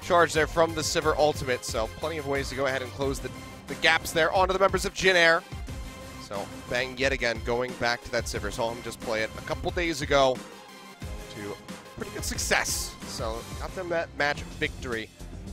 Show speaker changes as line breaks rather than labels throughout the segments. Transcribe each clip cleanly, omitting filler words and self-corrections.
charge there from the Sivir ultimate, so plenty of ways to go ahead and close the gaps there onto the members of Jin Air. So Bang yet again going back to that Sivir. Saw him just play it a couple days ago to pretty good success. So got them that match victory.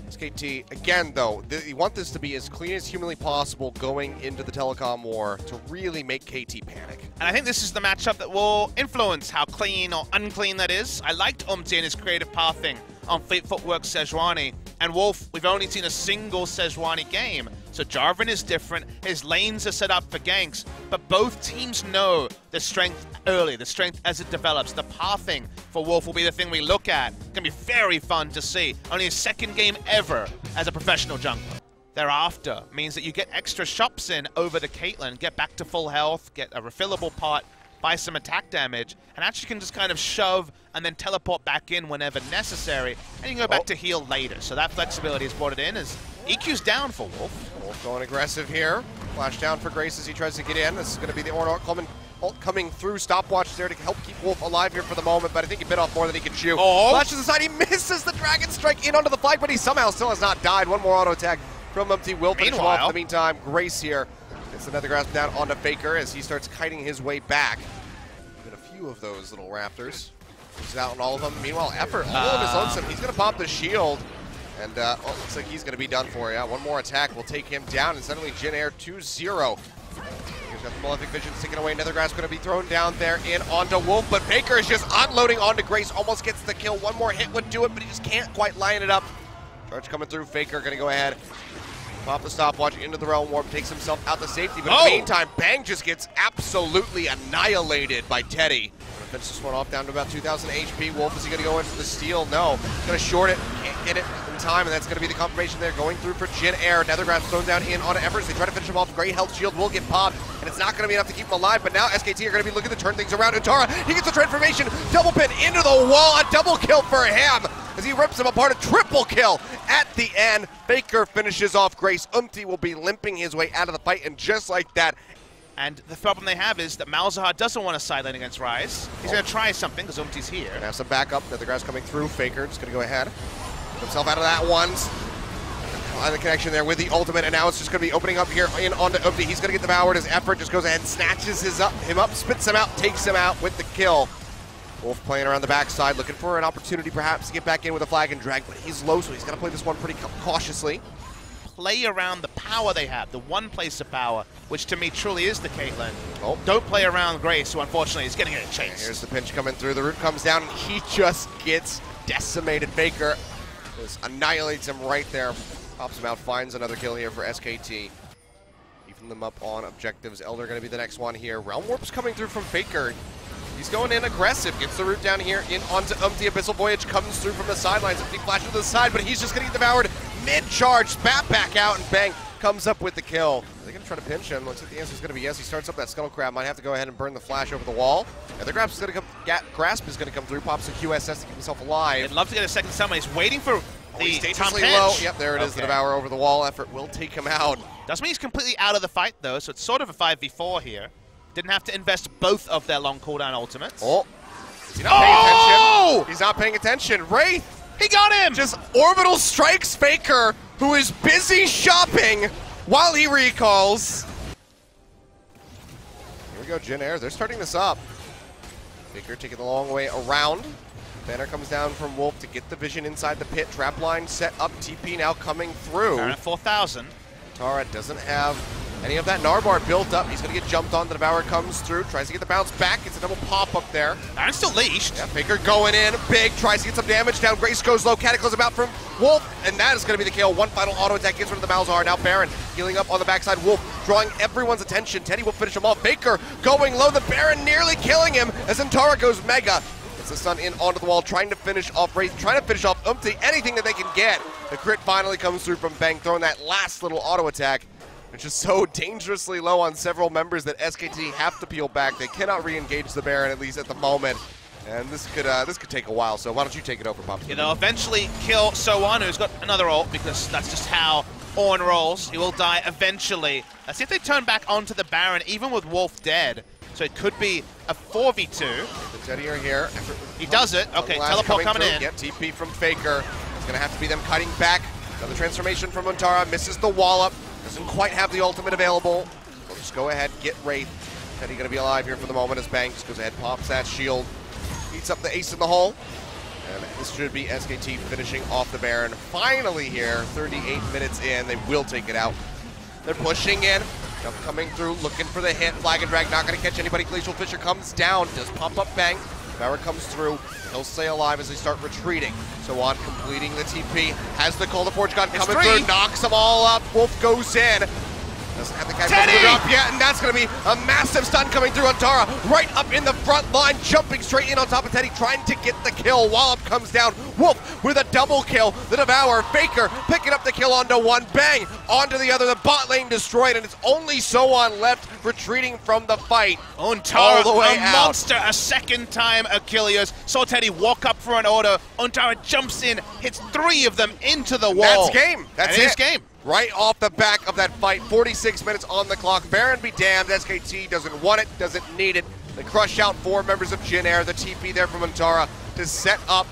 SKT, again though, you want this to be as clean as humanly possible going into the Telecom War to really make KT panic.
And I think this is the matchup that will influence how clean or unclean that is. I liked Umti and his creative pathing on Fleet Footwork Sejuani. And Wolf, we've only seen a single Sejuani game. So Jarvan is different, his lanes are set up for ganks, but both teams know the strength early, the strength as it develops. The pathing for Wolf will be the thing we look at. It's going to be very fun to see. Only his second game ever as a professional jungler. Thereafter means that you get extra shops in over the Caitlyn, get back to full health, get a refillable pot, buy some attack damage, and actually can just kind of shove and then teleport back in whenever necessary, and you can go back to heal later. So that flexibility is brought it in as EQ's down for Wolf.
Wolf going aggressive here. Flash down for Grace as he tries to get in. This is going to be the Ornn ult coming through. Stopwatch there to help keep Wolf alive here for the moment, but I think he bit off more than he can chew. Flashes aside, he misses the Dragon Strike in onto the flag, but he somehow still has not died. One more auto attack from Umti will finish him off. In the meantime, Grace here gets another grasp down onto Faker as he starts kiting his way back. Been a few of those little raptors. He's out on all of them. Meanwhile, Effort all of his lonesome. He's going to pop the shield. And looks like he's going to be done for. Yeah, one more attack will take him down. And suddenly Jin Air 2-0. He's got the Malefic Vision taken away. Nethergrass going to be thrown down there in onto Wolf. But Faker is just unloading onto Grace. Almost gets the kill. One more hit would do it, but he just can't quite line it up. Charge coming through. Faker going to go ahead. Pop the stopwatch into the Realm Warp. Takes himself out to safety. But in the meantime, Bang just gets absolutely annihilated by Teddy. Finish this one off down to about 2,000 HP. Wolf, is he going to go into the steal? No. He's going to short it. Can't get it in time, and that's going to be the confirmation there. Going through for Jin Air. Nethergrass thrown down in onto Evers. They try to finish him off. Great health shield will get popped, and it's not going to be enough to keep him alive. But now SKT are going to be looking to turn things around. Utara, he gets the transformation. Double pin into the wall. A double kill for him as he rips him apart. A triple kill at the end. Faker finishes off Grace. Umti will be limping his way out of the fight, and just like that,
and the problem they have is that Malzahar doesn't want to sideline against Ryze. He's going to try something because Umti's here.
Gonna have some backup. Nethergrass coming through. Faker just going to go ahead. Put himself out of that once. The connection there with the ultimate, and now it's just going to be opening up here in onto Umti. He's going to get devoured. His Effort just goes ahead and snatches him up, spits him out, takes him out with the kill. Wolf playing around the backside, looking for an opportunity perhaps to get back in with a flag and drag, but he's low, so he's got to play this one pretty cautiously.
Play around the power they have, the one place of power, which to me truly is the Caitlyn. Don't play around Grace, who unfortunately is getting a chase.
Here's the pinch coming through. The root comes down, and he just gets decimated. Faker just annihilates him right there. Pops him out, finds another kill here for SKT. Keeping them up on objectives. Elder going to be the next one here. Realm Warp's coming through from Faker. He's going in aggressive, gets the root down here in onto Umti. Abyssal Voyage comes through from the sidelines. Umti flashes to the side, but he's just going to get devoured mid-charge. Spat back out, and Bang comes up with the kill. Are they going to try to pinch him? Looks like the answer is going to be yes. He starts up that Scuttle Crab. Might have to go ahead and burn the flash over the wall. And the grasp is going to come through. Pops a QSS to keep himself alive.
I'd love to get a second summon. He's waiting for the Tom
low. Yep, there it is. The Devour over the wall. Effort will take him out.
Doesn't mean he's completely out of the fight, though, so it's sort of a 5v4 here. Didn't have to invest both of their long cooldown ultimates.
Is he not paying attention? He's not paying attention. Wraith!
He got him!
Just orbital strikes Faker, who is busy shopping while he recalls. Here we go, Jin Air. They're starting this up. Faker taking the long way around. Banner comes down from Wolf to get the vision inside the pit. Trap line set up. TP now coming through.
At 4,000.
Tara doesn't have any of that Narbar built up. He's going to get jumped on. The Devourer comes through, tries to get the bounce back. It's a double pop up there.
Baron's still leashed.
Yeah, Faker going in big, tries to get some damage down. Grace goes low, Cataclysm out from Wolf, and that is going to be the kill. One final auto attack gets rid of the Malzahar. Now Baron healing up on the backside. Wolf drawing everyone's attention. Teddy will finish him off. Faker going low. The Baron nearly killing him as Antara goes mega. Gets the stun in onto the wall, trying to finish off Wraith, trying to finish off Umti, anything that they can get. The crit finally comes through from Bang, throwing that last little auto attack, which is so dangerously low on several members that SKT have to peel back. They cannot re-engage the Baron, at least at the moment. And this could take a while, so why don't you take it over, Pops?
You know, eventually kill So1, who's got another ult, because that's just how Ornn rolls. He will die eventually. Let's see if they turn back onto the Baron, even with Wolf dead. So it could be a 4v2.
The Teddy are here.
He does it. Okay, teleport coming in.
Yep, TP from Faker. He's going to have to be them cutting back. Another transformation from Montara, misses the wall up, doesn't quite have the ultimate available. We'll just go ahead, get Wraith. Teddy going to be alive here for the moment as Bang just goes ahead, pops that shield, beats up the ace in the hole. And this should be SKT finishing off the Baron. Finally here, 38 minutes in, they will take it out. They're pushing in, Jump coming through, looking for the hit. Flag and drag, not going to catch anybody. Glacial Fissure comes down, does pop up Bang. Barra comes through, he'll stay alive as they start retreating. So on completing the TP, has the Call to Forge God coming through, knocks them all up. Wolf goes in. Doesn't have the guy pulling up yet, and that's going to be a massive stun coming through on Tara. Right up in the front line, jumping straight in on top of Teddy, trying to get the kill. Wallop comes down. Wolf with a double kill. The Devourer, Faker picking up the kill onto one. Bang onto the other. The bot lane destroyed, and it's only Soan left retreating from the fight.
Untara,
all the way
a
out.
monster, a second time Achilles. Saw Teddy walk up for an order. Untara jumps in, hits 3 of them into the wall.
That's game. That's
it. Game.
Right off the back of that fight, 46 minutes on the clock. Baron be damned, SKT doesn't want it, doesn't need it. They crush out 4 members of Jin Air, the TP there from Untara to set up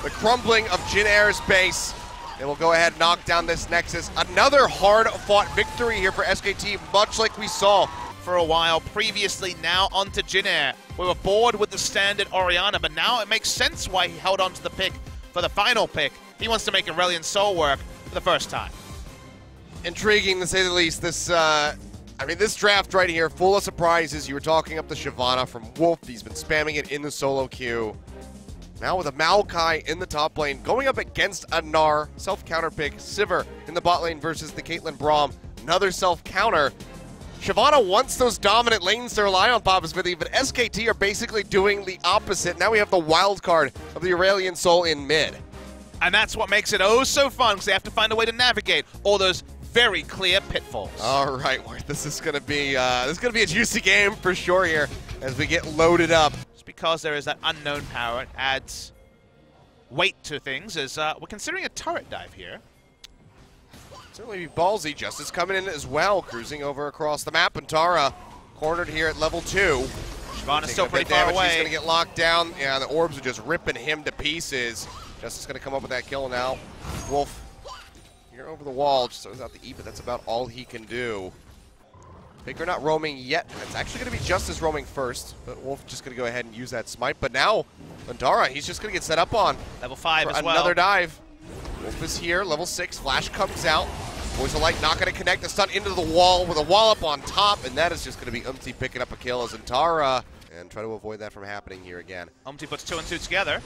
the crumbling of Jin Air's base. They will go ahead and knock down this Nexus. Another hard-fought victory here for SKT, much like we saw
for a while previously. Now onto Jin Air. We were bored with the standard Orianna, but now it makes sense why he held on to the pick for the final pick. He wants to make Aurelion Sol work for the first time.
Intriguing to say the least. This, I mean, this draft right here, full of surprises. You were talking up the Shyvana from Wolf. He's been spamming it in the solo queue. Now with a Maokai in the top lane, going up against a Gnar, self-counter pick. Sivir in the bot lane versus the Caitlyn Braum, another self-counter. Shyvana wants those dominant lanes to rely on Papa Smithy, but SKT are basically doing the opposite. Now we have the wild card of the Aurelion Sol in mid.
And that's what makes it oh so fun, because they have to find a way to navigate all those very clear pitfalls.
All right, this is going to be a juicy game for sure here as we get loaded up.
Just because there is that unknown power, it adds weight to things. As we're considering a turret dive here.
Certainly be ballsy. Justice coming in as well, cruising over across the map. And Tara cornered here at level 2.
Shyvana's still pretty far away.
He's going to get locked down. Yeah, the orbs are just ripping him to pieces. Justice going to come up with that kill now. Wolf over the wall, just throws out the E, but that's about all he can do. Faker not roaming yet. It's actually going to be Justice roaming first, but Wolf just going to go ahead and use that smite. But now, Landara, he's just going to get set up on.
Level 5 as well.
Another dive. Wolf is here, level 6. Flash comes out. Voice of Light not going to connect. The stun into the wall with a wall up on top, and that is just going to be Umti picking up a kill as Antara, and try to avoid that from happening here again.
Umti puts 2 and 2 together.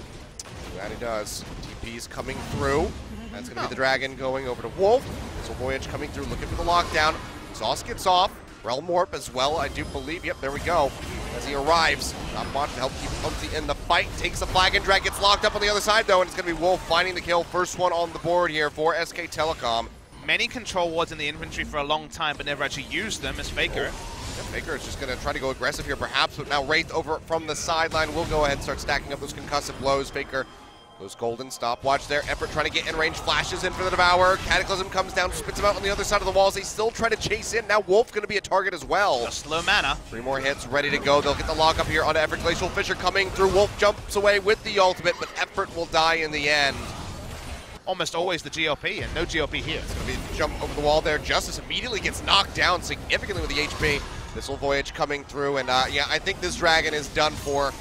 That he does. TP's coming through. That's going to be the Dragon going over to Wolf. So Voyage coming through, looking for the lockdown. Exhaust gets off. Realm Warp as well, I do believe. Yep, there we go. As he arrives, not much to help keep Umti in the fight. Takes the flag and drag, gets locked up on the other side though, and it's going to be Wolf finding the kill. First one on the board here for SK Telecom.
Many control wards in the inventory for a long time, but never actually used them as Faker.
Yeah, Faker is just going to try to go aggressive here perhaps, but now Wraith over from the sideline will go ahead and start stacking up those concussive blows. Faker goes golden stopwatch there. Effort trying to get in range. Flashes in for the Devourer. Cataclysm comes down, spits him out on the other side of the walls. They still try to chase in. Now Wolf going to be a target as well.
Just low mana.
3 more hits ready to go. They'll get the lock up here onto Effort. Glacial Fissure coming through. Wolf jumps away with the ultimate, but Effort will die in the end.
Almost always the GLP, and no GLP here.
It's going to be a jump over the wall there. Justice immediately gets knocked down significantly with the HP. Missile Voyage coming through, and yeah, I think this Dragon is done for.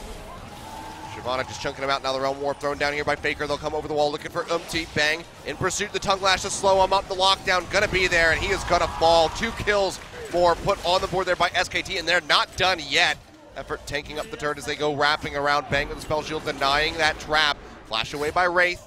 Shyvana just chunking him out. Now the Realm Warp thrown down here by Faker. They'll come over the wall looking for Umti. Bang. In pursuit, the Tongue Lash to slow him up. The lockdown gonna be there, and he is gonna fall. 2 kills more put on the board there by SKT, and they're not done yet. Effort tanking up the turret as they go wrapping around. Bang with the spell shield, denying that trap. Flash away by Wraith.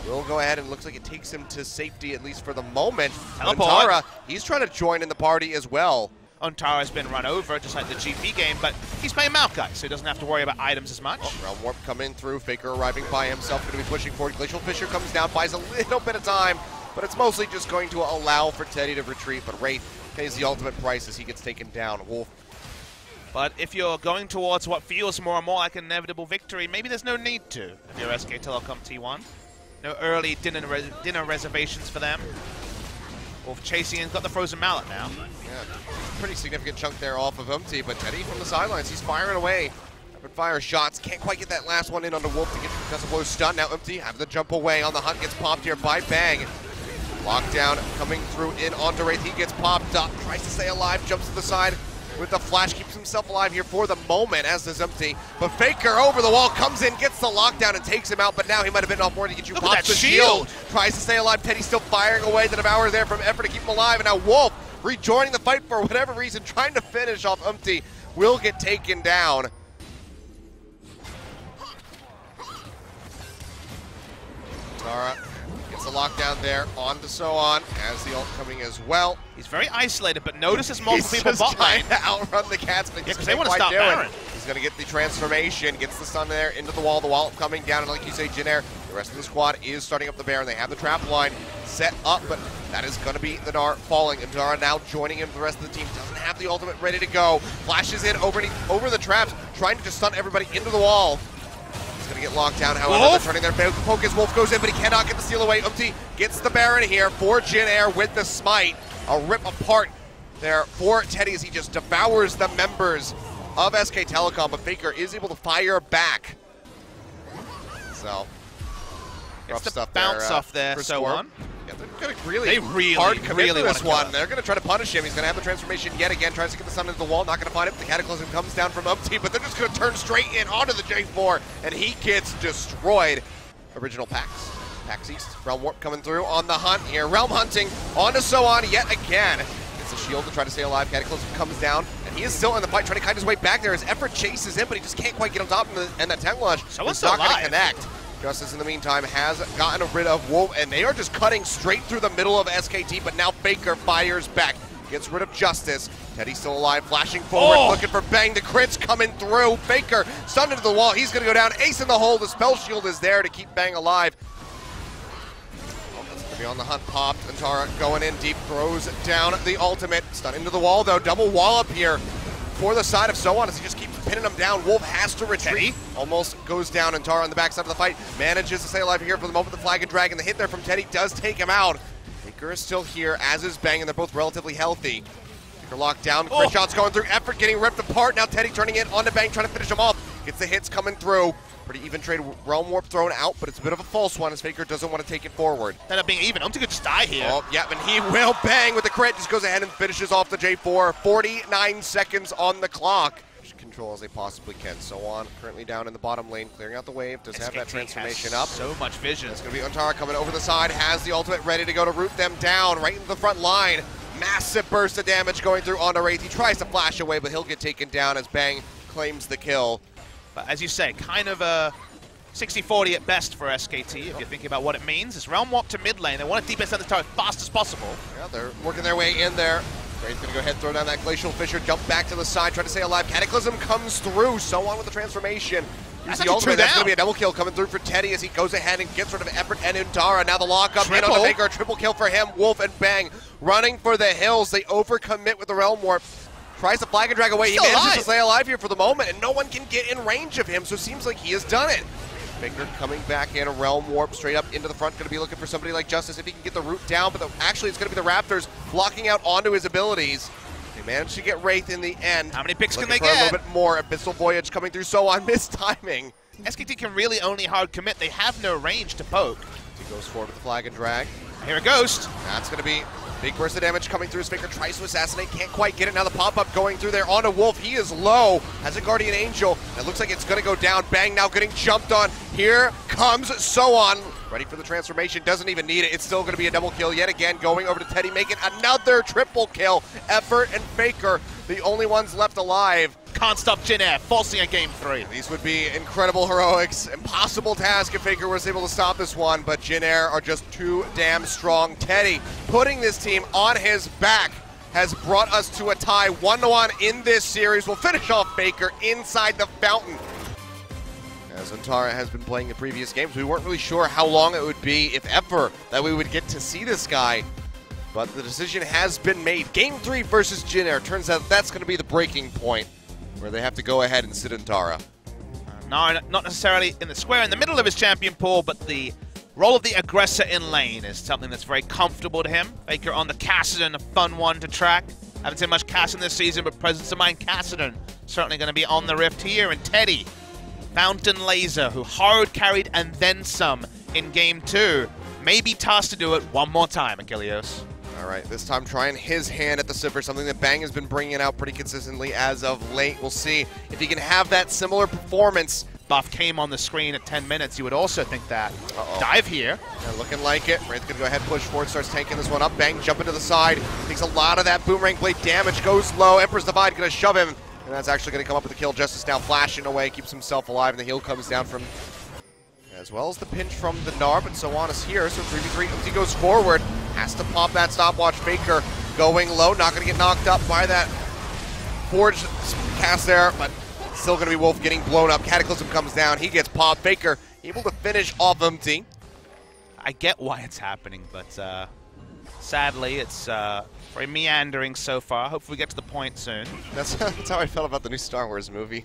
Will go ahead and looks like it takes him to safety, at least for the moment. Antara, he's trying to join in the party as well.
Untara has been run over, just like the GP game, but he's playing Maokai, so he doesn't have to worry about items as much.
Realm Warp coming through, Faker arriving by himself, going to be pushing forward. Glacial Fissure comes down, buys a little bit of time, but it's mostly just going to allow for Teddy to retreat, but Wraith pays the ultimate price as he gets taken down. Wolf.
But if you're going towards what feels more and more like an inevitable victory, maybe there's no need to if you're SK Telecom T1. No early dinner reservations for them. Wolf chasing and got the Frozen Mallet now.
Yeah, pretty significant chunk there off of Umti, but Teddy from the sidelines, he's firing away. Rapid fire shots. Can't quite get that last one in onto Wolf to get Concussive Blow stun. Now Empty having the jump away on the hunt. Gets popped here by Bang. Lockdown coming through in onto Wraith. He gets popped up. Tries to stay alive. Jumps to the side with the flash. Keeps himself alive here for the moment, as does Empty. But Faker over the wall comes in, gets the lockdown and takes him out. But now he might have been off more to get you. Pops the shield. Tries to stay alive. Teddy still firing away. The Devourer there from effort to keep him alive. And now Wolf rejoining the fight for whatever reason, trying to finish off Empty. Will get taken down. Tara gets the lockdown there onto Soan as the ult coming as well.
He's very isolated, but notice there's multiple people bot lane.
He's trying to outrun the cats, but
because they want to stop Baron.
He's going to get the transformation, gets the stun there into the wall coming down, and like you say, Jin Air, the rest of the squad is starting up the Baron. They have the trap line set up, but that is going to be the Dart falling, and Dara now joining in with the rest of the team. Doesn't have the ultimate ready to go. Flashes in over the traps, trying to just stun everybody into the wall. He's going to get locked down, however, they're turning their focus. Wolf goes in, but he cannot get the steal away. Umti gets the Baron here for Jin Air with the smite. A rip apart there for Teddy as he just devours the members of SK Telecom, but Faker is able to fire back. So, rough stuff
bounce
there,
off there, so on.
Yeah, they're going to really hard commit to this one. They're going to try to punish him. He's going to have the transformation yet again. Tries to get the stun into the wall. Not going to find it. The Cataclysm comes down from Upteam, but they're just going to turn straight in onto the J4, and he gets destroyed. Original Pax. Pax East. Realm Warp coming through on the hunt here. Realm hunting onto Soan yet again. Gets a shield to try to stay alive. Cataclysm comes down, and he is still in the fight, trying to kite his way back there. His effort chases him, but he just can't quite get on top of him, and that Tank Launch is not going to connect. Justice, in the meantime, has gotten rid of Wolf, and they are just cutting straight through the middle of SKT, but now Faker fires back. Gets rid of Justice. Teddy still alive, flashing forward, looking for Bang. The crit's coming through. Faker stunned into the wall. He's going to go down. Ace in the hole. The spell shield is there to keep Bang alive. That's going to be on the hunt. Popped. And Tara going in deep. Throws down the ultimate. Stun into the wall, though. Double wall up here for the side of Soan as he just keeps pinning him down. Wolf has to retreat. Almost goes down, and Tara on the backside of the fight manages to stay alive here for the moment. The flag and dragon. The hit there from Teddy does take him out. Faker is still here, as is Bang, and they're both relatively healthy. Faker locked down. Crit shots going through. Effort getting ripped apart. Now Teddy turning it onto Bang, trying to finish him off. Gets the hits coming through. Pretty even trade. Realm Warp thrown out, but it's a bit of a false one as Faker doesn't want to take it forward.
Ended up being even. Umti could just die here.
Oh, yeah, and he will. Bang with the crit. Just goes ahead and finishes off the J4. 49 seconds on the clock. Control as they possibly can. Soan currently down in the bottom lane, clearing out the wave. Does have that transformation up.
So much vision.
It's going to be Untara coming over the side. Has the ultimate ready to go to root them down right into the front line. Massive burst of damage going through onto Wraith. He tries to flash away, but he'll get taken down as Bang claims the kill.
But as you say, kind of a 60-40 at best for SKT, if you're thinking about what it means. It's Realm Warp to mid lane. They want to DPS on the tower as fast as possible. Yeah,
they're working their way in there. Wraith's going to go ahead, throw down that Glacial Fissure, jump back to the side, try to stay alive. Cataclysm comes through. Soan with the transformation. That's the ultimate. That's going to be a double kill coming through for Teddy as he goes ahead and gets rid of effort and Untara. Now the lockup in on the Faker. A triple kill for him. Wolf and Bang running for the hills. They overcommit with the Realm Warp. Tries to flag and drag away. He manages to stay alive here for the moment, and no one can get in range of him, so it seems like he has done it. Faker coming back in, a Realm Warp straight up into the front. Going to be looking for somebody like Justice if he can get the root down, but actually it's going to be the Raptors blocking out onto his abilities. They managed to get Wraith in the end.
How many picks can they
get?
get?
A little bit more. Abyssal Voyage coming through Soan, missed timing.
SKT can really only hard commit. They have no range to poke.
He goes forward with the flag and drag.
Here it goes.
That's going to be big burst of damage coming through. His Faker tries to assassinate, can't quite get it. Now the pop-up going through there onto Wolf. He is low, has a Guardian Angel. It looks like it's going to go down. Bang now getting jumped on. Here comes Soan. Ready for the transformation, doesn't even need it. It's still going to be a double kill yet again. Going over to Teddy, making another triple kill. Effort and Faker, the only ones left alive.
Can't stop Jin Air, forcing a game 3.
These would be incredible heroics. Impossible task if Faker was able to stop this one, but Jin Air are just too damn strong. Teddy, putting this team on his back, has brought us to a tie 1-1 in this series. We'll finish off Faker inside the fountain. As Untara has been playing the previous games, we weren't really sure how long it would be, if ever, that we would get to see this guy. But the decision has been made. Game 3 versus Jin Air. Turns out that's going to be the breaking point, where they have to go ahead and sit Untara.
No, not necessarily in the square in the middle of his champion pool, but the role of the aggressor in lane is something that's very comfortable to him. Faker on the Kassadin, a fun one to track. Haven't seen much Kassadin this season, but Presence of Mind Kassadin certainly going to be on the rift here. And Teddy, Fountain Laser, who hard carried and then some in Game 2, may be tasked to do it one more time, Achilleos.
All right, this time trying his hand at the Sipper, something that Bang has been bringing out pretty consistently as of late. We'll see if he can have that similar performance.
Buff came on the screen at 10 minutes. You would also think that. Dive here.
Yeah, looking like it. Wraith gonna go ahead, push forward, starts tanking this one up. Bang, jumping to the side. Takes a lot of that Boomerang Blade damage, goes low. Emperor's Divide gonna shove him. And that's actually gonna come up with the kill. Justice now flashing away, keeps himself alive, and the heal comes down from, as well as the pinch from the Gnar, but so on is here. So 3v3, Uzi goes forward. Has to pop that stopwatch. Faker going low, not gonna get knocked up by that Forge cast there, but still going to be Wolf getting blown up. Cataclysm comes down. He gets popped. Faker able to finish off Umti.
I get why it's happening, but sadly, it's very meandering so far. Hopefully we get to the point soon.
That's how I felt about the new Star Wars movie.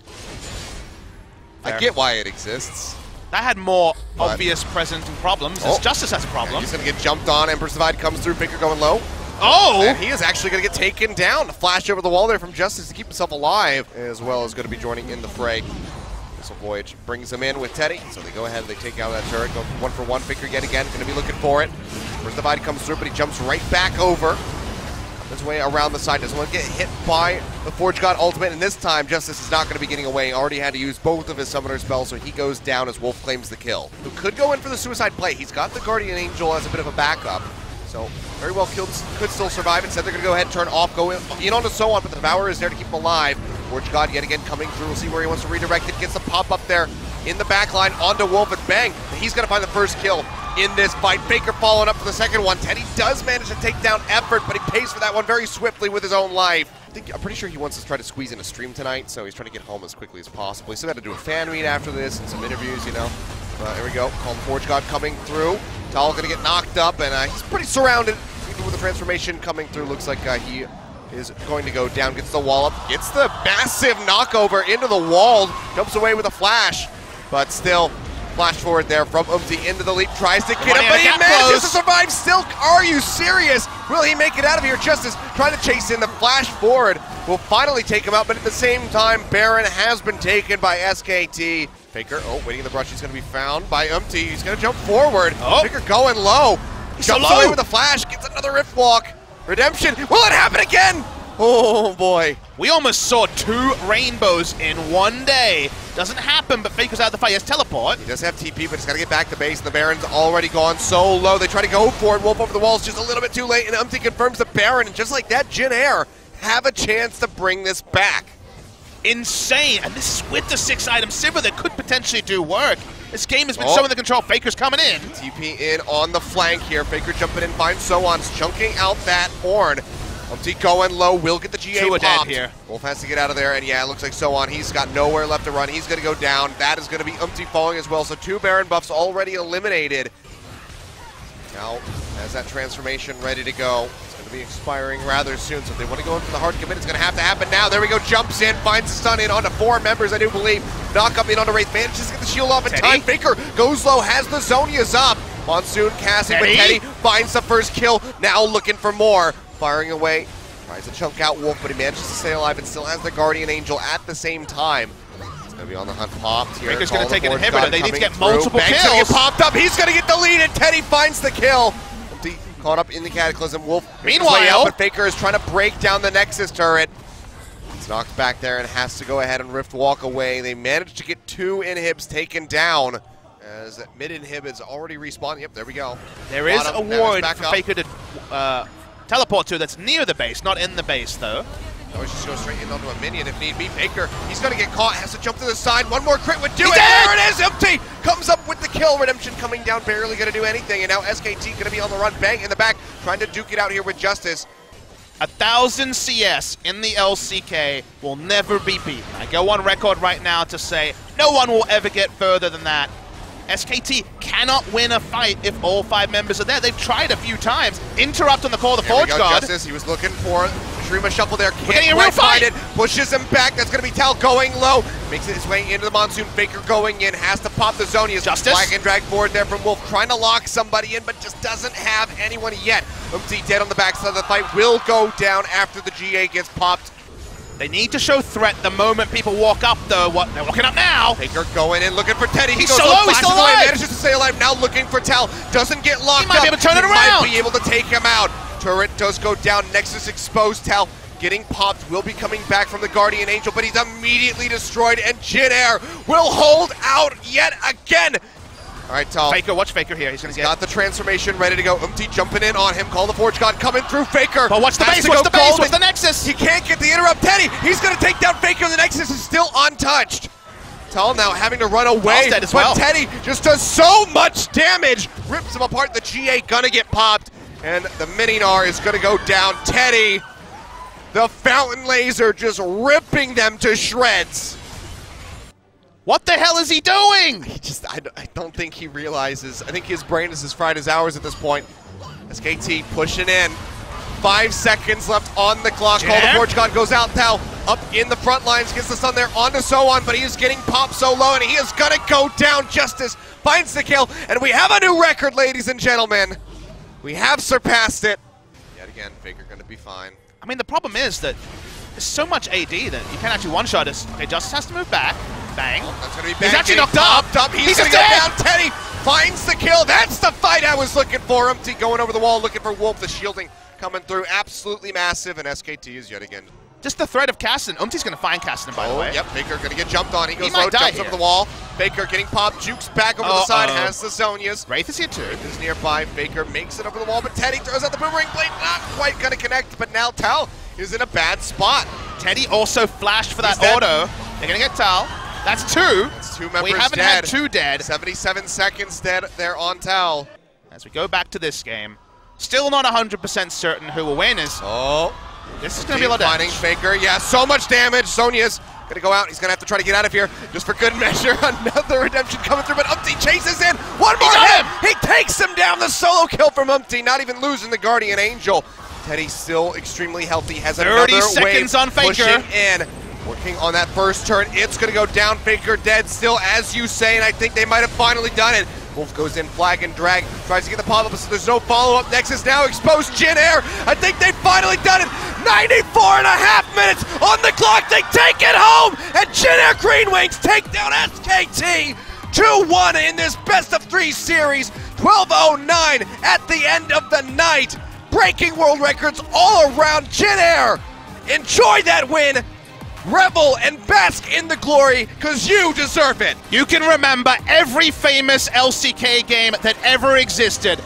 Fair. I get why it exists.
That had more obvious present and problems. Justice has a problem.
Yeah, he's going to get jumped on. Emperor's Divide comes through. Faker going low.
Oh!
And he is actually going to get taken down. A flash over the wall there from Justice to keep himself alive, as well as going to be joining in the fray. Missile Voyage brings him in with Teddy, so they go ahead and they take out that turret. Go 1-for-1. Faker yet again, going to be looking for it. First Divide comes through, but he jumps right back over. His way around the side, doesn't want to get hit by the Forge God ultimate, and this time Justice is not going to be getting away. He already had to use both of his summoner spells, so he goes down as Wolf claims the kill. Who could go in for the suicide play. He's got the Guardian Angel as a bit of a backup. So, very well killed, could still survive. Instead, they're going to go ahead and turn off, go in on to so on, but the Devourer is there to keep him alive. Forge God yet again coming through. We'll see where he wants to redirect it. Gets the pop up there in the back line onto Wolf, and Bang. He's going to find the first kill in this fight. Faker following up for the second one. Teddy does manage to take down Effort, but he pays for that one very swiftly with his own life. I'm pretty sure he wants to try to squeeze in a stream tonight, so he's trying to get home as quickly as possible. He's still got to do a fan meet after this and some interviews, you know. Here we go. Call the Forge God coming through. Tal going to get knocked up, and he's pretty surrounded. Even with the transformation coming through, looks like he is going to go down. Gets the wall up, gets the massive knockover into the wall, jumps away with a flash, but still, flash forward there from Umti into the leap, tries to get him, but he manages to survive still. Are you serious? Will he make it out of here? Justice trying to chase in the flash forward. Will finally take him out, but at the same time, Baron has been taken by SKT. Faker, waiting in the brush, he's going to be found by Umti. He's going to jump forward. Faker going low. Jumps away with a flash, gets another Rift Walk. Redemption, will it happen again? Oh boy.
We almost saw 2 rainbows in one day. Doesn't happen, but Faker's out of the fight. He has teleport.
He does have TP, but he's got to get back to base. The Baron's already gone so low. They try to go for it. Wolf over the walls just a little bit too late, and Umti confirms the Baron, and just like that, Jin Air have a chance to bring this back.
Insane, and this is with the 6-item Sivir that could potentially do work. This game has been so under control. Faker's coming in.
TP in on the flank here. Faker jumping in, finds So-On's chunking out that horn. Umti going low, will get the GA popped.
Here.
Wolf has to get out of there, and yeah, it looks like So-On. He's got nowhere left to run. He's going to go down. That is going to be Umti falling as well. So 2 Baron buffs already eliminated. Now, has that transformation ready to go. It's going to be expiring rather soon, so if they want to go in for the hard commit, it's going to have to happen now. There we go, jumps in, finds the stun in onto 4 members, I do believe. Knock up in onto Wraith, manages to get the shield off in time. Faker goes low, has the Zonias up. Monsoon casting, but Teddy finds the first kill, now looking for more. Firing away, tries to chunk out Wolf, but he manages to stay alive and still has the Guardian Angel at the same time. He's going to be on the hunt, popped here.
Faker's going to take an inhibitor, they need to get multiple kills.
Gonna get popped up, he's going to get the lead, and Teddy finds the kill. Caught up in the Cataclysm. Wolf
meanwhile,
but Faker is trying to break down the Nexus turret. He's knocked back there and has to go ahead and Rift Walk away. They managed to get 2 inhibs taken down as that mid inhib is already respawned. Yep, there we go.
There is a ward for Faker to teleport to that's near the base, not in the base though.
No, he's just go straight in onto a minion if need be. Faker, he's going to get caught, has to jump to the side. One more crit would do it. There it is, Empty! Comes up with the kill. Redemption coming down, barely going to do anything. And now SKT going to be on the run. Bang in the back, trying to duke it out here with Justice.
1,000 CS in the LCK will never be beaten. I go on record right now to say no one will ever get further than that. SKT cannot win a fight if all 5 members are there. They've tried a few times. Interrupt on the call of the Forge God.
Justice, he was looking for Shrima shuffle there.
We're getting a real fight.
Pushes him back. That's going to be Tal going low. Makes it his way into the Monsoon. Faker going in. Has to pop the Zonias.
Justice.
Flag and drag forward there from Wolf. Trying to lock somebody in, but just doesn't have anyone yet. Umti dead on the backside of the fight. Will go down after the GA gets popped.
They need to show threat the moment people walk up, though. What? They're walking up now.
Faker going in, looking for Teddy.
He's so low, he's still alive.
Manages to stay alive, now looking for Tal. Doesn't get locked up.
He might be able to turn it around.
Might be able to take him out. Turret does go down, Nexus exposed. Tal getting popped, will be coming back from the Guardian Angel, but he's immediately destroyed, and Jin Air will hold out yet again. All right, Tal.
Faker, watch Faker here. He's got
the transformation ready to go. jumping in on him. Call the Forge God coming through Faker.
But watch the base, watch the base, watch the Nexus.
He can't get the interrupt. Teddy, he's going to take down Faker. The Nexus is still untouched. Tal now having to run away,
dead as well.
But Teddy just does so much damage. Rips him apart. The GA going to get popped, and the Mininar is going to go down. Teddy, the Fountain Laser just ripping them to shreds.
What the hell is he doing?
I don't think he realizes. I think his brain is as fried as ours at this point. SKT pushing in. 5 seconds left on the clock. Call the Forge God goes out. Tal up in the front lines, gets the stun there onto Soan, but he is getting popped so low, and he is gonna go down. Justice finds the kill, and we have a new record, ladies and gentlemen. We have surpassed it. Yet again, Faker gonna be fine.
I mean, the problem is that there's so much AD that you can't actually one-shot us. Okay, Justice has to move back. Bang.
Oh, that's gonna be bang.
He's actually knocked up.
He's gonna get down. Teddy finds the kill. That's the fight I was looking for. Empty going over the wall, looking for Wolf. The shielding coming through, absolutely massive, and SKT is yet again.
Just the threat of Caston. Umti's gonna find Caston, by the way.
Yep, Faker gonna get jumped on. He goes low, jumps over the wall. Faker getting popped, jukes back over the side, has the Zonias.
Wraith is here too.
Wraith is nearby. Faker makes it over the wall, but Teddy throws out the boomerang blade. Not quite gonna connect, but now Tal is in a bad spot.
Teddy also flashed for that auto. They're gonna get Tal. That's two.
That's two members
We haven't had two dead.
77 seconds dead there on Tal.
As we go back to this game, still not 100% certain who will win. This is going to be a lot of damage.
Faker, yeah, so much damage. Sonya's going to go out. He's going to have to try to get out of here just for good measure. Another redemption coming through, but Umpty chases in. One more hit. He takes him down. The solo kill from Umpty, not even losing the Guardian Angel. Teddy still extremely healthy, has
30
another
seconds
wave
on Faker.
Pushing in. Working on that first turn. It's going to go down. Faker dead still, as you say, and I think they might have finally done it. Wolf goes in, flag and drag, tries to get the pop-up, so there's no follow-up. Nexus now exposed. Jin Air, I think they've finally done it. 94.5 minutes on the clock. They take it home, and Jin Air Green Wings take down SKT 2-1 in this best-of-3 series. 12:09 at the end of the night. Breaking world records all around. Jin Air, enjoy that win. Revel and bask in the glory, because you deserve it.
You can remember every famous LCK game that ever existed